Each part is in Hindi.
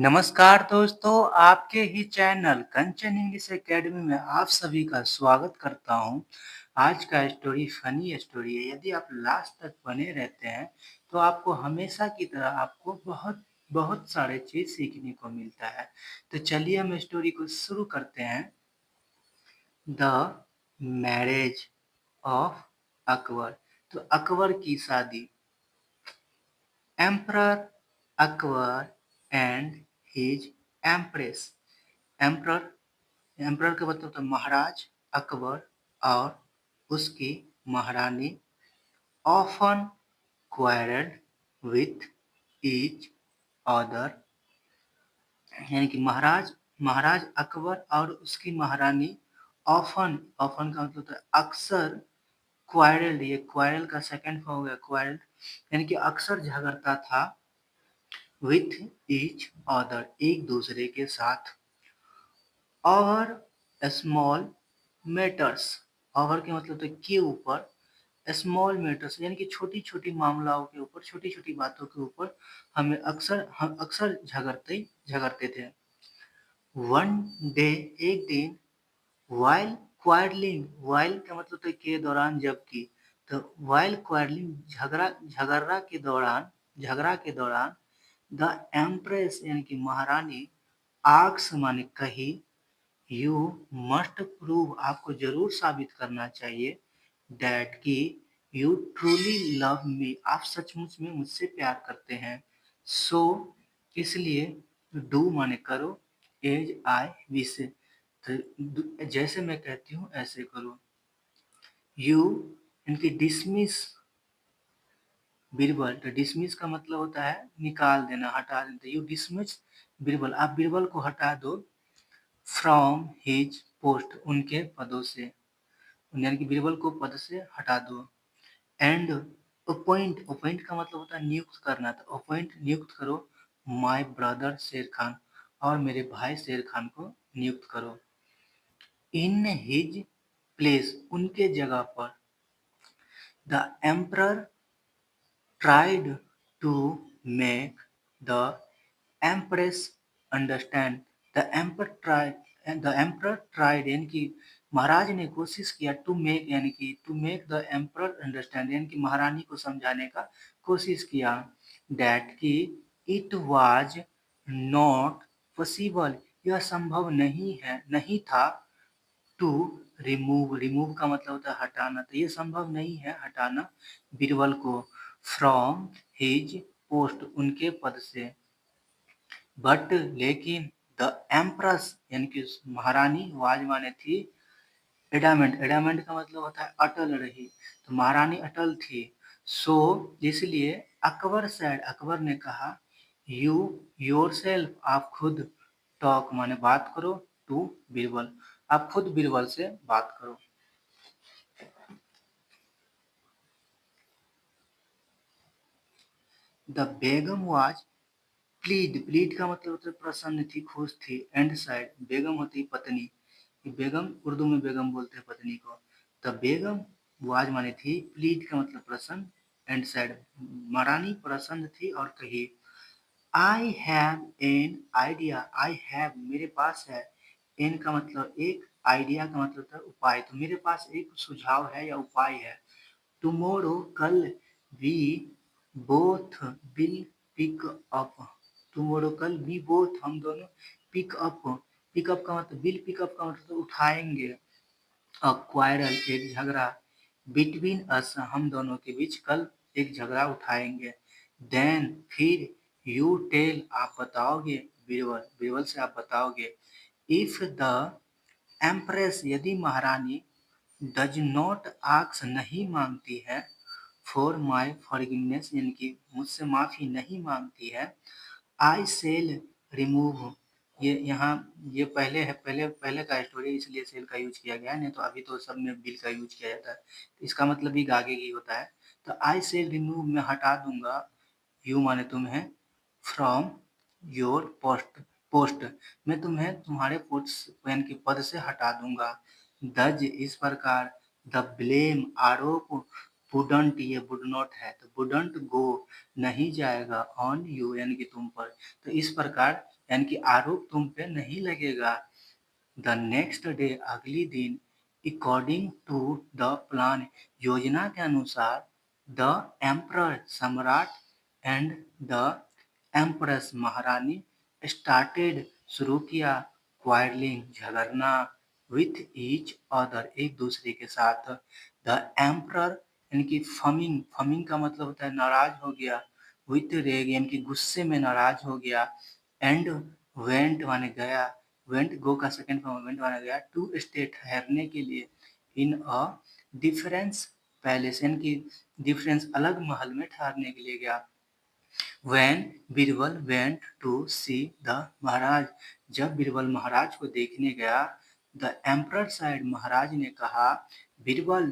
नमस्कार दोस्तों, आपके ही चैनल कंचन इंग्लिश एकेडमी में आप सभी का स्वागत करता हूं। आज का स्टोरी फनी स्टोरी है। यदि आप लास्ट तक बने रहते हैं, तो आपको हमेशा की तरह आपको बहुत बहुत सारे चीज़ सीखने को मिलता है। तो चलिए हम स्टोरी को शुरू करते हैं। The marriage of Akbar. तो अकबर की शादी। Emperor Akbar and his empress. Emperor emperor का मतलब होता है महाराज अकबर और उसकी महारानी often quarrelled with each other. यानी कि महाराज महाराज अकबर और उसकी महारानी ऑफन ऑफन का मतलब होता है अक्सर। क्वारल्ड, ये क्वारल का सेकंड फॉर्म हो गया क्वारल्ड, यानी कि अक्सर झगड़ता था विथ ईच अदर, एक दूसरे के साथ। और स्मॉल मैटर्स, और के मतलब तो के ऊपर, स्मॉल मैटर्स यानी कि छोटी छोटी मामलाओं के ऊपर, छोटी छोटी बातों के ऊपर हम अक्सर झगड़ते झगड़ते थे। वन डे, एक दिन, वाइल क्वारलिंग, वाइल का मतलब तो के दौरान, जबकि, तो वाइल क्वारलिंग झगड़ा के दौरान द एम्प्रेस यानी कि महारानी आक्स माने कही, यू मस्ट प्रूव आपको जरूर साबित करना चाहिए, दैट कि यू ट्रूली लव मी आप सचमुच में मुझसे प्यार करते हैं। सो इसलिए, डू माने करो, एज आई विश तो जैसे मैं कहती हूँ ऐसे करो। यू इनकी डिसमिस बीरबल, तो डिसमिस का मतलब होता है निकाल देना, हटा देना। यू डिसमिस बीरबल, आप बीरबल को हटा दो फ्रॉम हिज पोस्ट, उनके पदों से, यानी कि बीरबल को पद से हटा दो। एंड अपॉइंट, अपॉइंट का मतलब होता है नियुक्त करना, तो अपॉइंट नियुक्त करो माय ब्रदर शेर खान, और मेरे भाई शेर खान को नियुक्त करो। इन हिज प्लेस, उनके जगह पर। The emperor tried to make the empress understand. The emperor tried यानी कि महाराज ने कोशिश किया, टू मेक यानी कि to make the emperor understand यानी कि महारानी को समझाने का कोशिश किया, दैट कि इट वाज नॉट पॉसिबल, यह संभव नहीं था, टू रिमूव, रिमूव का मतलब होता है हटाना, तो ये संभव नहीं है हटाना बीरबल को फ्रॉम हिज पोस्ट, उनके पद से। बट लेकिन, द एम्प्रेस यानी कि महारानी, वाज माने थी, एडामेंट, एडामेंट का मतलब होता है अटल रही, तो महारानी अटल थी। सो इसलिए, अकबर सैड, अकबर ने कहा, यू योरसेल्फ आप खुद, टॉक माने बात करो, टू बीरबल आप खुद बीरबल से बात करो। The Begum was plead, plead का मतलब होता है प्रसन्न थी, खुश थी, एंड साइड, बेगम होती है पत्नी, बेगम उर्दू में बेगम बोलते हैं पत्नी को। द बेगम वाज माने थी, प्लीड का मतलब प्रसन्न, एंड साइड महारानी प्रसन्न थी और कही, I have an idea, I have मेरे पास है, एन का मतलब एक, आइडिया का मतलब होता है उपाय, तो मेरे पास एक सुझाव है या उपाय है। टुमारो कल, we both will pick up, tomorrow कल वी बोथ हम दोनों, पिक अप, पिकअप का मतलब, विल पिकअप का मतलब उठाएंगे, अ क्वारल एक झगड़ा, बिटवीन अस हम दोनों के बीच कल एक झगड़ा उठाएंगे। देन फिर, यू टेल आप बताओगे, बीरबल बीरबल से आप बताओगे, इफ द एम्प्रेस यदि महारानी डज नॉट आस्क नहीं मांगती है, फॉर माय फॉरगिवनेस यानी कि मुझसे माफी नहीं मांगती है, आई सेल रिमूव, ये यहाँ ये पहले है, पहले पहले का स्टोरी है, इसलिए सेल का यूज किया गया है, नहीं तो अभी तो सब में बिल का यूज किया जाता है, तो इसका मतलब भी आगे ही होता है। तो आई सेल रिमूव मैं हटा दूंगा, यू माने तुम्हें, फ्रॉम योर पोस्ट मैं तुम्हें तुम्हारे पोस्ट यानी कि पद से हटा दूंगा। दज इस प्रकार, द ब्लेम आरोप, वुडंट ये वुड नॉट है, तो वुडंट गो नहीं जाएगा, ऑन यू यानी कि तुम पर, तो इस प्रकार यानी कि आरोप तुम पे नहीं लगेगा। द नेक्स्ट डे अगली दिन अकॉर्डिंग टू द प्लान योजना के अनुसार द एम्परर सम्राट एंड द एम्प्रेस महारानी स्टार्टेड शुरू किया क्वारलिंग झगड़ना विथ ईच अदर एक दूसरे के साथ। द एम्परर यानी कि फमिंग फमिंग का मतलब होता है नाराज हो गया, विथ रेग यानी कि गुस्से में नाराज हो गया, एंड वेंट माने गया, वेंट गो का सेकंड फॉर्म वेंट माना गया टू स्टे ठहरने के लिए इन अ डिफरेंस पैलेस यानी कि डिफरेंस अलग महल में ठहरने के लिए गया। When Birbal went to see the Maharaj जब बीरबल महाराज को देखने गया द एम्परर साइड महाराज ने कहा बीरबल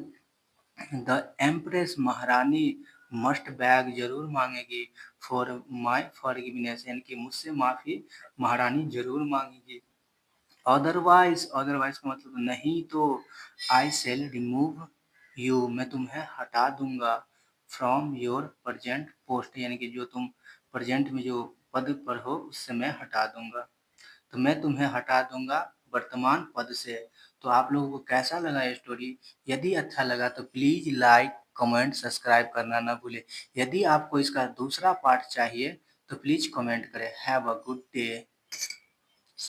द एम्प्रेस महारानी मस्ट बैग जरूर मांगेगी फॉर माई फॉरगिवनेस यानी कि मुझसे माफी महारानी जरूर मांगेगी। अदरवाइज अदरवाइज का मतलब नहीं तो आई सेल रिमूव यू मैं तुम्हें हटा दूंगा फ्रॉम योर प्रजेंट पोस्ट यानी कि जो तुम प्रजेंट में जो पद पर हो उससे मैं हटा दूंगा। तो मैं तुम्हें हटा दूंगा वर्तमान पद से। तो आप लोगों को कैसा लगा ये स्टोरी? यदि अच्छा लगा तो प्लीज लाइक कमेंट सब्सक्राइब करना ना भूले। यदि आपको इसका दूसरा पार्ट चाहिए तो प्लीज कमेंट करें। Have a good day.